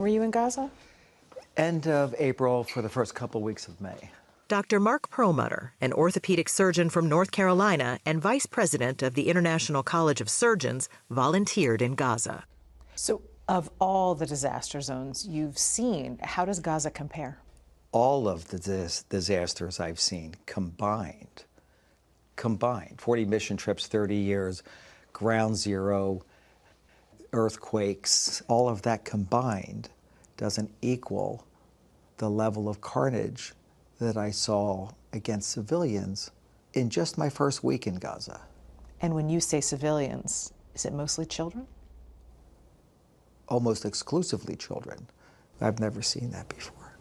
Were you in Gaza? End of April for the first couple weeks of May. Dr. Mark Perlmutter, an orthopedic surgeon from North Carolina and vice president of the International College of Surgeons, volunteered in Gaza. So, of all the disaster zones you've seen, how does Gaza compare? All of the disasters I've seen combined, 40 mission trips, 30 years, ground zero, earthquakes, all of that combined doesn't equal the level of carnage that I saw against civilians in just my first week in Gaza. And when you say civilians, is it mostly children? Almost exclusively children. I've never seen that before.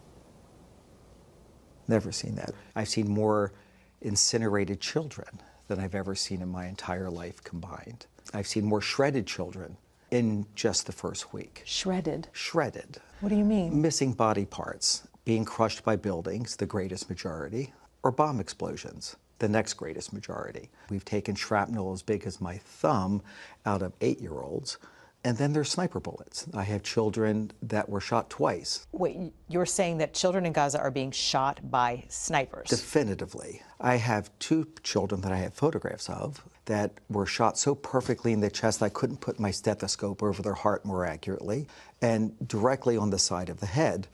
Never seen that. I've seen more incinerated children than I've ever seen in my entire life combined. I've seen more shredded children in just the first week. Shredded? Shredded. What do you mean? Missing body parts, being crushed by buildings, the greatest majority, or bomb explosions, the next greatest majority. We've taken shrapnel as big as my thumb out of 8-year-olds, and then there's sniper bullets. I have children that were shot twice. Wait, you're saying that children in Gaza are being shot by snipers? Definitively. I have 2 children that I have photographs of that were shot so perfectly in the chest I couldn't put my stethoscope over their heart more accurately, and directly on the side of the head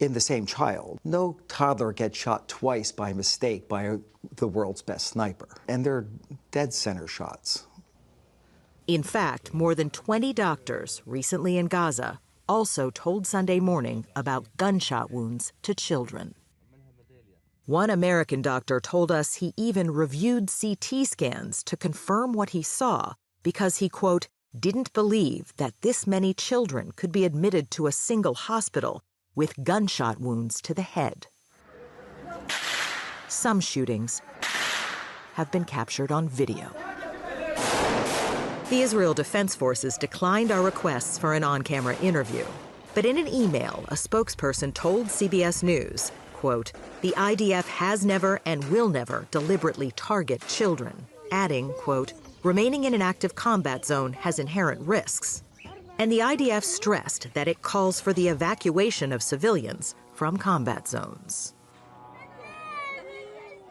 in the same child. No toddler gets shot twice by mistake by the world's best sniper. And they're dead center shots. In fact, more than 20 doctors recently in Gaza also told Sunday Morning about gunshot wounds to children. One American doctor told us he even reviewed CT scans to confirm what he saw because he, quote, didn't believe that this many children could be admitted to a single hospital with gunshot wounds to the head. Some shootings have been captured on video. The Israel Defense Forces declined our requests for an on-camera interview. But in an email, a spokesperson told CBS News, quote, the IDF has never and will never deliberately target children, adding, quote, remaining in an active combat zone has inherent risks. And the IDF stressed that it calls for the evacuation of civilians from combat zones.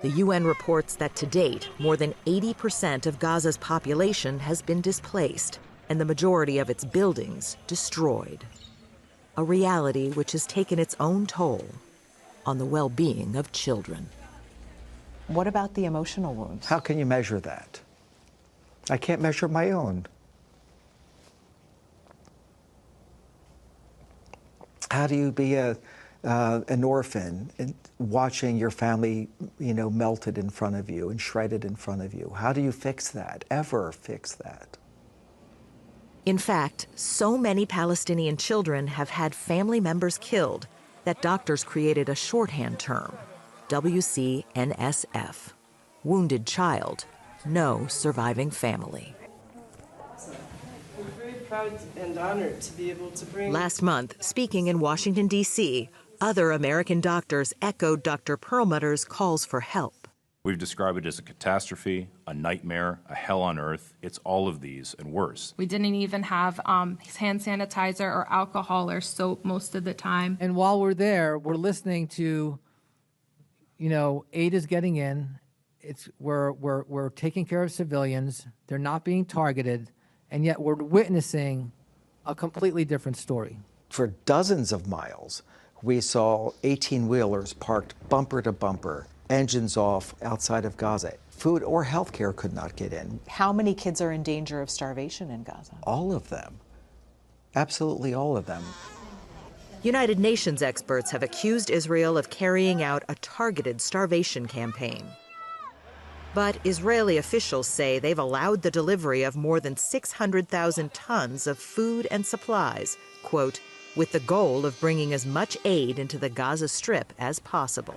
The UN reports that to date, more than 80% of Gaza's population has been displaced and the majority of its buildings destroyed. A reality which has taken its own toll on the well-being of children. What about the emotional wounds? How can you measure that? I can't measure my own. How do you be an orphan and watching your family, melted in front of you and shredded in front of you? How do you fix that? Ever fix that? In fact, so many Palestinian children have had family members killed that doctors created a shorthand term, WCNSF, Wounded Child, No Surviving Family. We're very proud and honored to be able to bring... Last month, speaking in Washington, D.C., other American doctors echoed Dr. Perlmutter's calls for help. We've described it as a catastrophe, a nightmare, a hell on earth. It's all of these and worse. We didn't even have hand sanitizer or alcohol or soap most of the time. And while we're there, we're listening to, aid is getting in. We're taking care of civilians. They're not being targeted. And yet we're witnessing a completely different story. For dozens of miles, we saw 18-wheelers parked bumper to bumper, engines off outside of Gaza. Food or health care could not get in. How many kids are in danger of starvation in Gaza? All of them. Absolutely all of them. United Nations experts have accused Israel of carrying out a targeted starvation campaign. But Israeli officials say they've allowed the delivery of more than 600,000 tons of food and supplies, quote, with the goal of bringing as much aid into the Gaza Strip as possible.